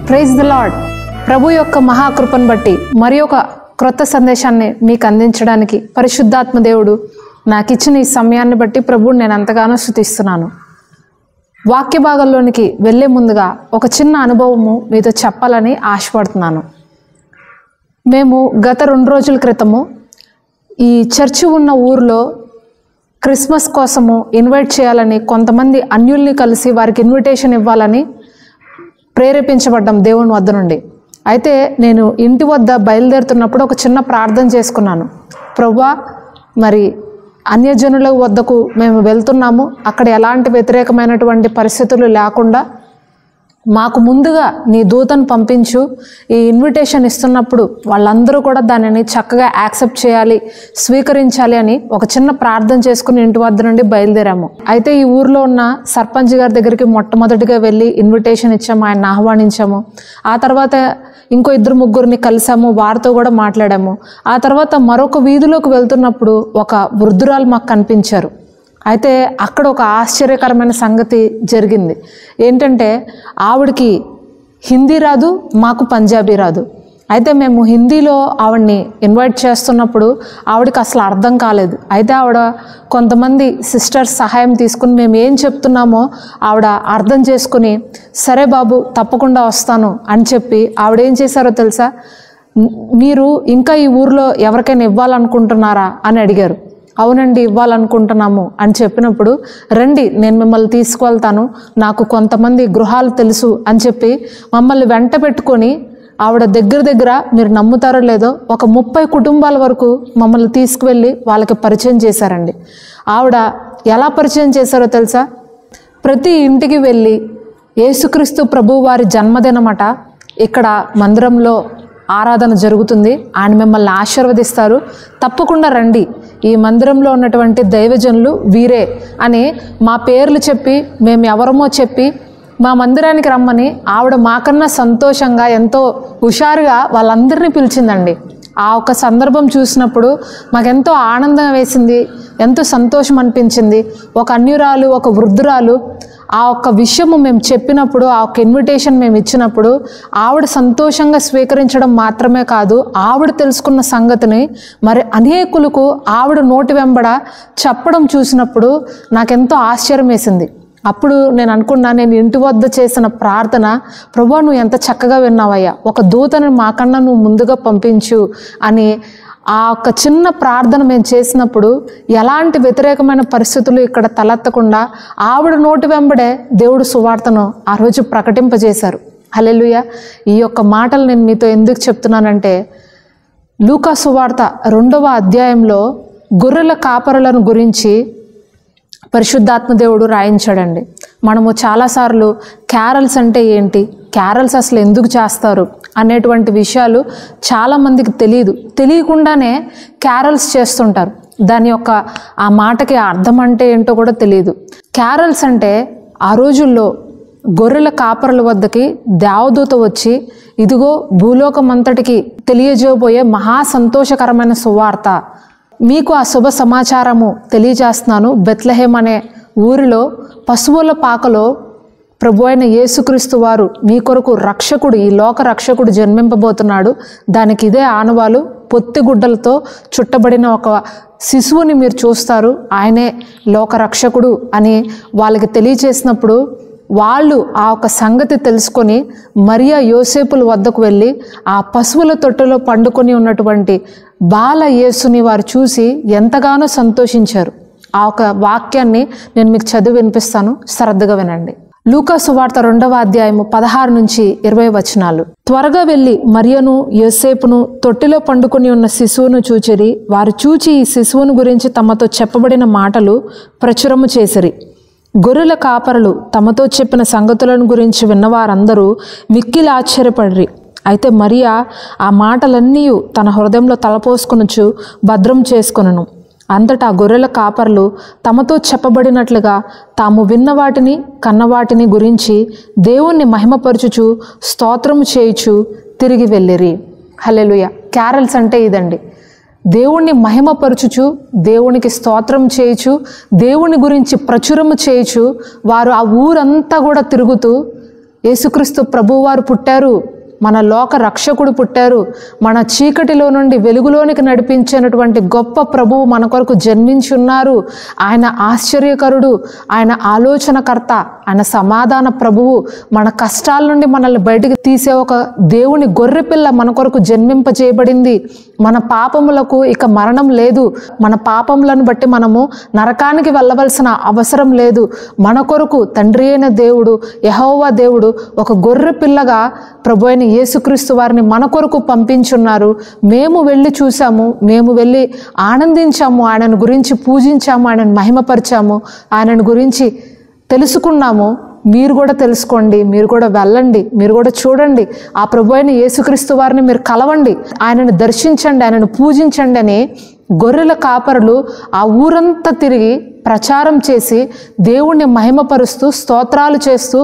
Praise the lord. ప్రభు యొక్క మహాకృపను బట్టి మరి ఒక క్రొత్త సందేశాన్ని మీకు అందించడానికి పరిశుద్ధాత్మ దేవుడు నాకు ఇచ్చిన ఈ సమయాన్ని బట్టి ప్రభువుని నేను ఎంతగానో స్తుతిస్తున్నాను. వాక్య భాగంలోనికి వెళ్ళే ముందుగా ఒక చిన్న అనుభవము మీతో చెప్పాలని ఆశపడుతున్నాను. మేము గత 2 రోజుల క్రితము ఈ చర్చి ఉన్న ఊరిలో క్రిస్మస్ కోసము ఇన్వైట్ చేయాలని కొంతమంది అన్యుల్ని కలిసి వారికి ఇన్విటేషన్ ఇవ్వాలని ప్రేరేపించబడ్డాం దేవుని వద్ద నుండి. అయితే నేను ఇంటి వద్ద బయలుదేరుతున్నప్పుడు ఒక చిన్న ప్రార్థన చేసుకున్నాను. ప్రభువా, మరి అన్యజనుల వద్దకు మేము వెళ్తున్నాము, అక్కడ ఎలాంటి వ్యతిరేకమైనటువంటి పరిస్థితులు లేకుండా మాకు ముందుగా నీ దూతను పంపించు. ఈ ఇన్విటేషన్ ఇస్తున్నప్పుడు వాళ్ళందరూ కూడా దానిని చక్కగా యాక్సెప్ట్ చేయాలి, స్వీకరించాలి అని ఒక చిన్న ప్రార్థన చేసుకుని ఇంటి వద్ద నుండి బయలుదేరాము. అయితే ఈ ఊర్లో ఉన్న సర్పంచ్ గారి దగ్గరికి మొట్టమొదటిగా వెళ్ళి ఇన్విటేషన్ ఇచ్చాము, ఆయన ఆహ్వానించాము. ఆ తర్వాత ఇంకో 2-3 కలిసాము, వారితో కూడా మాట్లాడాము. ఆ తర్వాత మరొక వీధిలోకి వెళ్తున్నప్పుడు ఒక వృద్ధురాలు మాకు కనిపించారు. అయితే అక్కడ ఒక ఆశ్చర్యకరమైన సంగతి జరిగింది. ఏంటంటే ఆవిడకి హిందీ రాదు, మాకు పంజాబీ రాదు. అయితే మేము హిందీలో ఆవిడని ఇన్వైట్ చేస్తున్నప్పుడు ఆవిడకి అసలు అర్థం కాలేదు. అయితే ఆవిడ కొంతమంది సిస్టర్స్ సహాయం తీసుకుని మేము ఏం చెప్తున్నామో ఆవిడ అర్థం చేసుకుని, సరే బాబు తప్పకుండా వస్తాను అని చెప్పి ఆవిడ ఏం చేశారో తెలుసా, మీరు ఇంకా ఈ ఊరిలో ఎవరికైనా ఇవ్వాలనుకుంటున్నారా అని అడిగారు. అవునండి, ఇవ్వాలనుకుంటున్నాము అని చెప్పినప్పుడు, రండి నేను మిమ్మల్ని తీసుకువెళ్తాను, నాకు కొంతమంది గృహాలు తెలుసు అని చెప్పి మమ్మల్ని వెంట పెట్టుకొని ఆవిడ దగ్గర మీరు నమ్ముతారో లేదో ఒక 30 కుటుంబాల వరకు మమ్మల్ని తీసుకువెళ్ళి వాళ్ళకి పరిచయం చేశారండి. ఆవిడ ఎలా పరిచయం చేశారో తెలుసా, ప్రతి ఇంటికి వెళ్ళి యేసుక్రీస్తు ప్రభు వారి జన్మదినమట, ఇక్కడ మందిరంలో ఆరాధన జరుగుతుంది, ఆయన మిమ్మల్ని ఆశీర్వదిస్తారు, తప్పకుండా రండి, ఈ మందిరంలో ఉన్నటువంటి దైవజనులు వీరే అని మా పేర్లు చెప్పి మేము ఎవరమో చెప్పి మా మందిరానికి రమ్మని ఆవిడ మాకన్నా సంతోషంగా ఎంతో హుషారుగా వాళ్ళందరినీ పిలిచిందండి. ఆ ఒక సందర్భం చూసినప్పుడు మాకెంతో ఆనందం వేసింది, ఎంతో సంతోషం అనిపించింది. ఒక అన్యురాలు, ఒక వృద్ధురాలు ఆ ఒక్క విషయము మేము చెప్పినప్పుడు, ఆ ఒక్క ఇన్విటేషన్ మేము ఇచ్చినప్పుడు ఆవిడ సంతోషంగా స్వీకరించడం మాత్రమే కాదు, ఆవిడ తెలుసుకున్న సంగతిని మరి అనేకులకు ఆవిడ నోటి వెంబడ చెప్పడం చూసినప్పుడు నాకెంతో ఆశ్చర్యం వేసింది. అప్పుడు నేను అనుకున్నా, నేను ఇంటి వద్ద చేసిన ప్రార్థన, ప్రభువా నువ్వు ఎంత చక్కగా విన్నావయ్యా, ఒక దూతను మాకన్నా నువ్వు ముందుగా పంపించు అని ఆ ఒక చిన్న ప్రార్థన మేము చేసినప్పుడు ఎలాంటి వ్యతిరేకమైన పరిస్థితులు ఇక్కడ తలెత్తకుండా ఆవిడ నోటి వెంబడే దేవుడు సువార్తను ఆ రోజు ప్రకటింపజేశారు. హల్లెలూయా. ఈ యొక్క మాటలు నేను మీతో ఎందుకు చెప్తున్నానంటే, లూకా సువార్త 2వ అధ్యాయంలో గొర్రెల కాపరులను గురించి పరిశుద్ధాత్మ దేవుడు రాయించాడండి. మనము చాలాసార్లు క్యారల్స్ అంటే ఏంటి, క్యారల్స్ అసలు ఎందుకు చేస్తారు అనేటువంటి విషయాలు చాలామందికి తెలియకుండానే క్యారల్స్ చేస్తుంటారు. దాని యొక్క ఆ మాటకి అర్థం అంటే ఏంటో కూడా తెలియదు. క్యారల్స్ అంటే ఆ రోజుల్లో గొర్రెల కాపరుల వద్దకి దేవదూత వచ్చి, ఇదిగో భూలోకమంతటికి తెలియజేయబోయే మహా సంతోషకరమైన సువార్త, మీకు ఆ శుభ సమాచారము తెలియజేస్తున్నాను. బెత్లెహేం అనే ఊరిలో పశువుల పాకలో ప్రభు అయిన యేసుక్రీస్తు వారు మీ కొరకు రక్షకుడు, ఈ లోక రక్షకుడు జన్మింపబోతున్నాడు, దానికి ఇదే ఆనవాలు, పొత్తిగుడ్డలతో చుట్టబడిన ఒక శిశువుని మీరు చూస్తారు, ఆయనే లోక రక్షకుడు అని వాళ్ళకి తెలియచేసినప్పుడు వాళ్ళు ఆ ఒక సంగతి తెలుసుకొని మరియా యోసేపుల వద్దకు వెళ్ళి ఆ పశువుల తొట్టెలో పండుకొని ఉన్నటువంటి బాల యేసుని వారు చూసి ఎంతగానో సంతోషించారు. ఆ ఒక వాక్యాన్ని నేను మీకు చదివి వినిపిస్తాను, శ్రద్ధగా వినండి. లూకా సువార్త 2వ అధ్యాయము 16 నుంచి 20 వచనాలు. త్వరగా వెళ్ళి మరియను యోసేపును తొట్టిలో పండుకొని ఉన్న శిశువును చూచిరి. వారు చూచి ఈ శిశువును గురించి తమతో చెప్పబడిన మాటలు ప్రచురము చేసిరి. గొర్రెల కాపరులు తమతో చెప్పిన సంగతులను గురించి విన్నవారందరూ మిక్కిలి ఆశ్చర్యపడిరి. అయితే మరియా ఆ మాటలన్నీ తన హృదయంలో తలపోసుకొనుచు భద్రం చేసుకొనెను. అంతటా గొర్రెల కాపర్లు తమతో చెప్పబడినట్లుగా తాము విన్న వాటిని కన్నవాటిని గురించి దేవుణ్ణి మహిమపరచుచు స్తోత్రము చేయుచు తిరిగి వెళ్ళిరి. హల్లెలూయా. క్యారల్స్ అంటే ఇదండి. దేవుణ్ణి మహిమపరచుచు, దేవునికి స్తోత్రం చేయుచు, దేవుని గురించి ప్రచురము చేయుచు వారు ఆ ఊరంతా కూడా తిరుగుతూ యేసుక్రీస్తు ప్రభువారు పుట్టారు, మన లోక రక్షకుడు పుట్టారు, మన చీకటిలో నుండి వెలుగులోనికి నడిపించినటువంటి గొప్ప ప్రభువు మన కొరకు జన్మించి ఉన్నారు. ఆయన ఆశ్చర్యకరుడు, ఆయన ఆలోచనకర్త, ఆయన సమాధాన ప్రభువు, మన కష్టాల నుండి మనల్ని బయటికి తీసే ఒక దేవుని గొర్రెపిల్ల మన కొరకు జన్మింపజేయబడింది. మన పాపములకు ఇక మరణం లేదు. మన పాపములను బట్టి మనము నరకానికి వెళ్ళవలసిన అవసరం లేదు. మన కొరకు తండ్రి అయిన దేవుడు, యెహోవా దేవుడు ఒక గొర్రె పిల్లగా ప్రభు అయిన యేసుక్రీస్తు వారిని మన కొరకు పంపించున్నారు. మేము వెళ్ళి చూసాము, మేము వెళ్ళి ఆనందించాము, ఆయనను గురించి పూజించాము, ఆయనను మహిమపరిచాము, ఆయనను గురించి తెలుసుకున్నాము. మీరు కూడా తెలుసుకోండి, మీరు కూడా వెళ్ళండి, మీరు కూడా చూడండి, ఆ ప్రభు అయిన యేసుక్రీస్తు వారిని మీరు కలవండి, ఆయనను దర్శించండి, ఆయనను పూజించండి అని గొర్రెల కాపరులు ఆ ఊరంతా తిరిగి ప్రచారం చేసి దేవుణ్ణి మహిమపరుస్తూ స్తోత్రాలు చేస్తూ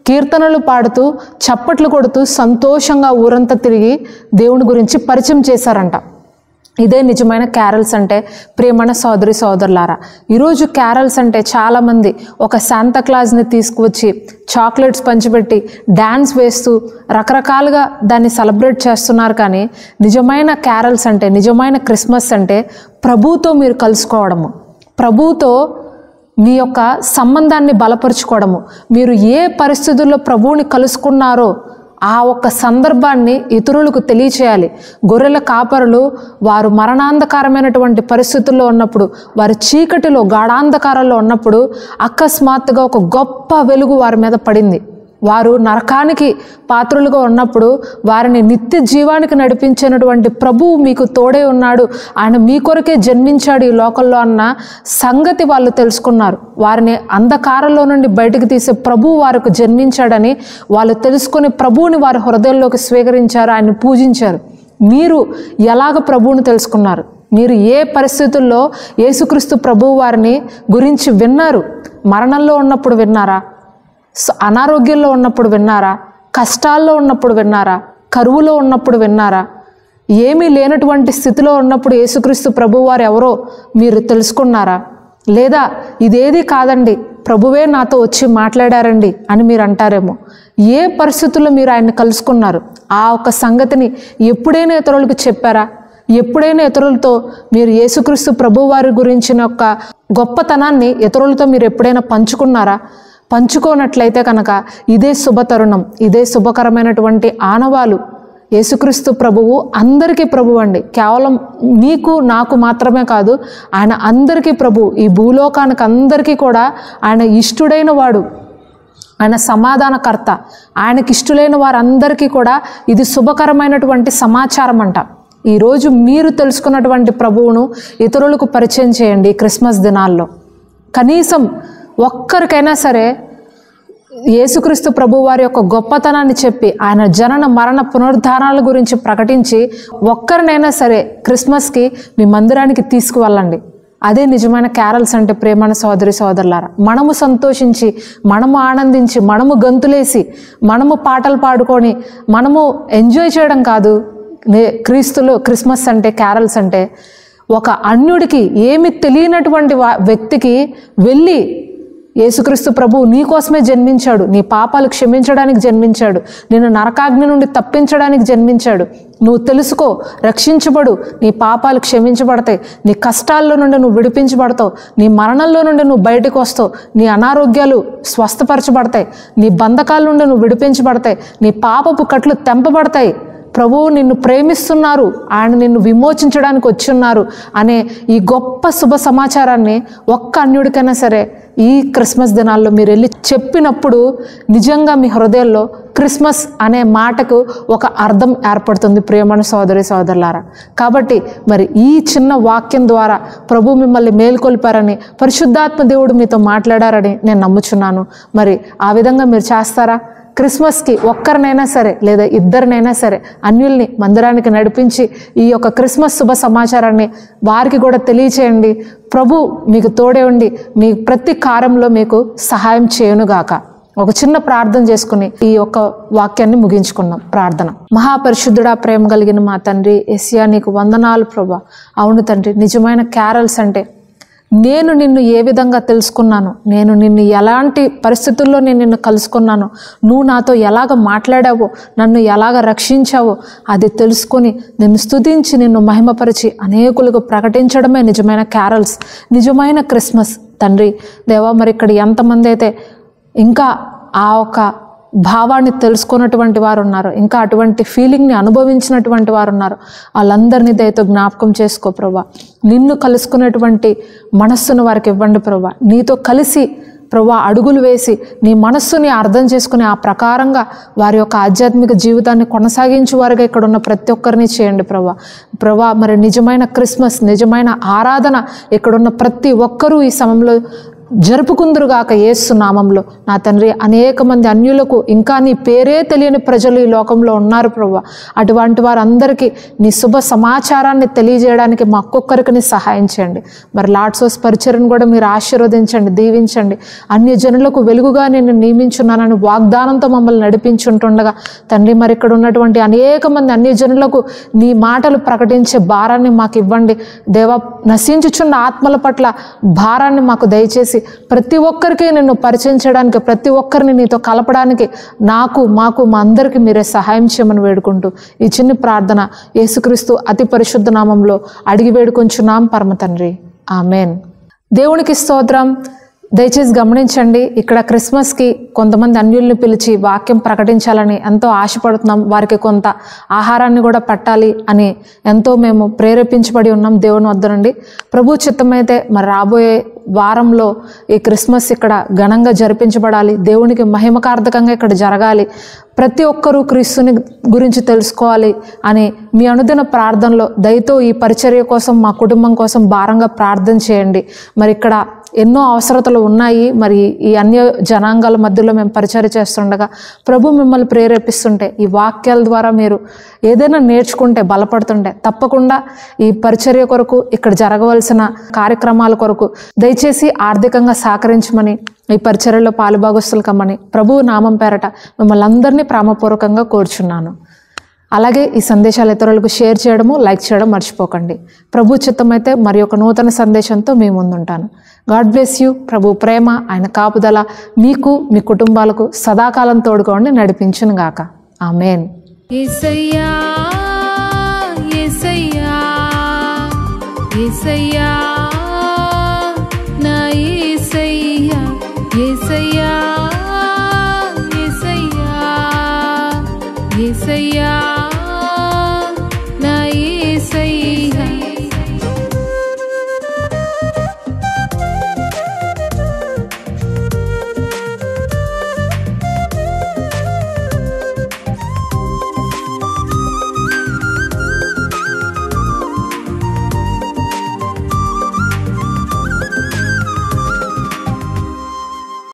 కీర్తనలు పాడుతూ చప్పట్లు కొడుతూ సంతోషంగా ఊరంతా తిరిగి దేవుని గురించి పరిచయం చేశారంట. ఇదే నిజమైన క్యారల్స్ అంటే. ప్రియమైన సోదరి సోదరులారా, ఈరోజు క్యారల్స్ అంటే చాలామంది ఒక శాంతాక్లాజ్ని తీసుకువచ్చి చాక్లెట్స్ పంచిపెట్టి డ్యాన్స్ వేస్తూ రకరకాలుగా దాన్ని సెలబ్రేట్ చేస్తున్నారు. కానీ నిజమైన క్యారల్స్ అంటే, నిజమైన క్రిస్మస్ అంటే ప్రభువుతో మీరు కలుసుకోవడము, ప్రభువుతో మీ యొక్క సంబంధాన్ని బలపరుచుకోవడము. మీరు ఏ పరిస్థితుల్లో ప్రభువుని కలుసుకున్నారో ఆ ఒక్క సందర్భాన్ని ఇతరులకు తెలియచేయాలి. గొర్రెల కాపరులు వారు మరణాంధకారమైనటువంటి పరిస్థితుల్లో ఉన్నప్పుడు, వారి చీకటిలో గాఢాంధకారంలో ఉన్నప్పుడు అకస్మాత్తుగా ఒక గొప్ప వెలుగు వారి మీద పడింది. వారు నరకానికి పాత్రులుగా ఉన్నప్పుడు వారిని నిత్య జీవానికి నడిపించినటువంటి ప్రభువు మీకు తోడే ఉన్నాడు, ఆయన మీ కొరకే జన్మించాడు ఈ లోకంలో అన్న సంగతి వాళ్ళు తెలుసుకున్నారు. వారిని అంధకారంలో నుండి బయటకు తీసే ప్రభువు వారికి జన్మించాడని వాళ్ళు తెలుసుకుని ప్రభువుని వారి హృదయంలోకి స్వీకరించారు, ఆయన్ని పూజించారు. మీరు ఎలాగ ప్రభువుని తెలుసుకున్నారు? మీరు ఏ పరిస్థితుల్లో యేసుక్రీస్తు ప్రభువు వారిని గురించి విన్నారు? మరణంలో ఉన్నప్పుడు విన్నారా? అనారోగ్యంలో ఉన్నప్పుడు విన్నారా? కష్టాల్లో ఉన్నప్పుడు విన్నారా? కరువులో ఉన్నప్పుడు విన్నారా? ఏమీ లేనటువంటి స్థితిలో ఉన్నప్పుడు యేసుక్రీస్తు ప్రభువారు ఎవరో మీరు తెలుసుకున్నారా? లేదా ఇదేది కాదండి, ప్రభువే నాతో వచ్చి మాట్లాడారండి అని మీరు అంటారేమో. ఏ పరిస్థితుల్లో మీరు ఆయన్ని కలుసుకున్నారు? ఆ ఒక్క సంగతిని ఎప్పుడైనా ఇతరులకు చెప్పారా? ఎప్పుడైనా ఇతరులతో మీరు యేసుక్రీస్తు ప్రభువారి గురించిన ఒక గొప్పతనాన్ని ఇతరులతో మీరు ఎప్పుడైనా పంచుకున్నారా? పంచుకోనట్లయితే కనుక ఇదే శుభతరుణం, ఇదే శుభకరమైనటువంటి ఆనవాలు. యేసుక్రీస్తు ప్రభువు అందరికీ ప్రభువు అండి. కేవలం నీకు నాకు మాత్రమే కాదు, ఆయన అందరికీ ప్రభువు. ఈ భూలోకానికి అందరికీ కూడా ఆయన ఇష్టుడైన వాడు, ఆయన సమాధానకర్త. ఆయనకి ఇష్టులైన వారందరికీ కూడా ఇది శుభకరమైనటువంటి సమాచారం అంట. ఈరోజు మీరు తెలుసుకున్నటువంటి ప్రభువును ఇతరులకు పరిచయం చేయండి. క్రిస్మస్ దినాల్లో కనీసం ఒక్కరికైనా సరే యేసుక్రీస్తు ప్రభు వారి యొక్క గొప్పతనాన్ని చెప్పి ఆయన జనన మరణ పునరుద్ధానాల గురించి ప్రకటించి ఒక్కరినైనా సరే క్రిస్మస్కి మీ మందిరానికి తీసుకువెళ్ళండి. అదే నిజమైన క్యారల్స్ అంటే. ప్రేమైన సోదరి సోదరులారా, మనము సంతోషించి, మనము ఆనందించి, మనము గంతులేసి, మనము పాటలు పాడుకొని మనము ఎంజాయ్ చేయడం కాదు క్రీస్తులో క్రిస్మస్ అంటే, క్యారల్స్ అంటే. ఒక అన్యుడికి ఏమి తెలియనటువంటి వ్యక్తికి వెళ్ళి యేసుక్రీస్తు ప్రభువు నీ కోసమే జన్మించాడు, నీ పాపాలు క్షమించడానికి జన్మించాడు, నిన్ను నరకాగ్ని నుండి తప్పించడానికి జన్మించాడు, నువ్వు తెలుసుకో, రక్షించబడు, నీ పాపాలు క్షమించబడతాయి, నీ కష్టాల్లో నుండి నువ్వు విడిపించబడతావు, నీ మరణంలో నుండి నువ్వు బయటకు వస్తావు, నీ అనారోగ్యాలు స్వస్థపరచబడతాయి, నీ బంధకాల నుండి నువ్వు విడిపించబడతాయి, నీ పాపపు కట్లు తెంపబడతాయి, ప్రభువు నిన్ను ప్రేమిస్తున్నారు, ఆయన నిన్ను విమోచించడానికి వచ్చున్నారు అనే ఈ గొప్ప శుభ సమాచారాన్ని ఒక్క అన్యుడికైనా సరే ఈ క్రిస్మస్ దినాల్లో మీరు వెళ్ళి చెప్పినప్పుడు నిజంగా మీ హృదయంలో క్రిస్మస్ అనే మాటకు ఒక అర్థం ఏర్పడుతుంది. ప్రియమైన సోదరి సోదరులారా, కాబట్టి మరి ఈ చిన్న వాక్యం ద్వారా ప్రభు మిమ్మల్ని మేల్కొల్పారని, పరిశుద్ధాత్మ దేవుడు మీతో మాట్లాడారని నేను నమ్ముచున్నాను. మరి ఆ విధంగా మీరు చేస్తారా? క్రిస్మస్కి ఒక్కరినైనా సరే లేదా ఇద్దరినైనా సరే అన్యుల్ని మందిరానికి నడిపించి ఈ యొక్క క్రిస్మస్ శుభ సమాచారాన్ని వారికి కూడా తెలియచేయండి. ప్రభు మీకు తోడే ఉండి మీ ప్రతి కార్యంలో మీకు సహాయం చేయునుగాక. ఒక చిన్న ప్రార్థన చేసుకుని ఈ యొక్క వాక్యాన్ని ముగించుకున్నాం. ప్రార్థన. మహాపరిశుద్ధుడా, ప్రేమ కలిగిన మా తండ్రి యేసయ్యా, నీకు వందనాలు ప్రభా. అవును తండ్రి, నిజమైన క్యారల్స్ అంటే నేను నిన్ను ఏ విధంగా తెలుసుకున్నాను, నేను నిన్ను ఎలాంటి పరిస్థితుల్లో నేను నిన్ను కలుసుకున్నాను, నువ్వు నాతో ఎలాగ మాట్లాడావో, నన్ను ఎలాగ రక్షించావో అది తెలుసుకొని నిన్ను స్తుతించి నిన్ను మహిమపరిచి అనేకులకు ప్రకటించడమే నిజమైన క్యారల్స్, నిజమైన క్రిస్మస్. తండ్రి దేవా, మరి ఇక్కడ ఎంతమంది అయితే ఇంకా ఆ ఒక భావాన్ని తెలుసుకున్నటువంటి వారు ఉన్నారు, ఇంకా అటువంటి ఫీలింగ్ని అనుభవించినటువంటి వారు ఉన్నారు, వాళ్ళందరినీ దయతో జ్ఞాపకం చేసుకో ప్రభా. నిన్ను కలుసుకునేటువంటి మనస్సును వారికి ఇవ్వండి ప్రభా. నీతో కలిసి ప్రభా అడుగులు వేసి నీ మనస్సుని అర్థం చేసుకుని ఆ ప్రకారంగా వారి యొక్క ఆధ్యాత్మిక జీవితాన్ని కొనసాగించే వారుగా ఇక్కడ ఉన్న ప్రతి ఒక్కరిని చేయండి ప్రభా. మరి నిజమైన క్రిస్మస్, నిజమైన ఆరాధన ఇక్కడున్న ప్రతి ఒక్కరూ ఈ సమయంలో జరుపుకుందురుగాక యేసు నామంలో. నా తండ్రి, అనేక మంది అన్యులకు ఇంకా నీ పేరే తెలియని ప్రజలు ఈ లోకంలో ఉన్నారు ప్రభువా. అటువంటి వారందరికీ నీ శుభ సమాచారాన్ని తెలియజేయడానికి మా ఒక్కొక్కరికి నీ సహాయం చేయండి. మరి లార్డ్స్ హౌస్ పరిచర్ను కూడా మీరు ఆశీర్వదించండి, దీవించండి. అన్య జనులకు వెలుగుగా నేను నియమించున్నానని వాగ్దానంతో మమ్మల్ని నడిపించుంటుండగా తండ్రి, మరి ఇక్కడ ఉన్నటువంటి అనేక మంది అన్య జనులకు నీ మాటలు ప్రకటించే భారాన్ని మాకు ఇవ్వండి దేవా. నశించుచున్న ఆత్మల పట్ల భారాన్ని మాకు దయచేసి ప్రతి ఒక్కరికి నిన్ను పరిచయం చేయడానికి, ప్రతి ఒక్కరిని నీతో కలపడానికి మాకు మా అందరికీ మీరే సహాయం చేయమని వేడుకుంటూ ఈ చిన్న ప్రార్థన యేసుక్రీస్తు అతి పరిశుద్ధ నామంలో అడిగి వేడుకొంచున్నాం పరమ తండ్రి, ఆమెన్. దేవునికి స్తోత్రం. దయచేసి గమనించండి, ఇక్కడ క్రిస్మస్కి కొంతమంది అన్యుల్ని పిలిచి వాక్యం ప్రకటించాలని ఎంతో ఆశపడుతున్నాం. వారికి కొంత ఆహారాన్ని కూడా పెట్టాలి అని ఎంతో మేము ప్రేరేపించబడి ఉన్నాం దేవుని వద్ద నుండి. ప్రభు చిత్తమైతే మరి రాబోయే వారంలో ఈ క్రిస్మస్ ఇక్కడ ఘనంగా జరిపించబడాలి, దేవునికి మహిమకార్థకంగా ఇక్కడ జరగాలి, ప్రతి ఒక్కరూ క్రీస్తుని గురించి తెలుసుకోవాలి అని మీ అనుదిన ప్రార్థనలో దయతో ఈ పరిచర్య కోసం, మా కుటుంబం కోసం భారంగా ప్రార్థన చేయండి. మరి ఇక్కడ ఎన్నో అవసరతలు ఉన్నాయి. మరి ఈ అన్య జనాంగాల మధ్యలో మేము పరిచర్య చేస్తుండగా ప్రభు మిమ్మల్ని ప్రేరేపిస్తుంటే, ఈ వాక్యాల ద్వారా మీరు ఏదైనా నేర్చుకుంటే, బలపడుతుంటే తప్పకుండా ఈ పరిచర్య కొరకు, ఇక్కడ జరగవలసిన కార్యక్రమాల కొరకు దయచేసి ఆర్థికంగా సహకరించమని, ఈ పరిచర్యలో పాలుభాగస్తులు కమ్మని ప్రభువు నామం పేరట మిమ్మల్ని అందరినీ ప్రేమపూర్వకంగా కోరుచున్నాను. అలాగే ఈ సందేశాలు ఇతరులకు షేర్ చేయడము, లైక్ చేయడం మర్చిపోకండి. ప్రభు చిత్తమైతే మరి ఒక నూతన సందేశంతో మీ ముందుంటాను. God bless you. ప్రభు ప్రేమ, ఆయన కాపుదల మీకు, మీ కుటుంబాలకు సదాకాలం తోడుగా ఉండి నడిపించును గాక. ఆమేన్. యేసయ్యా యేసయ్యా యేసయ్యా.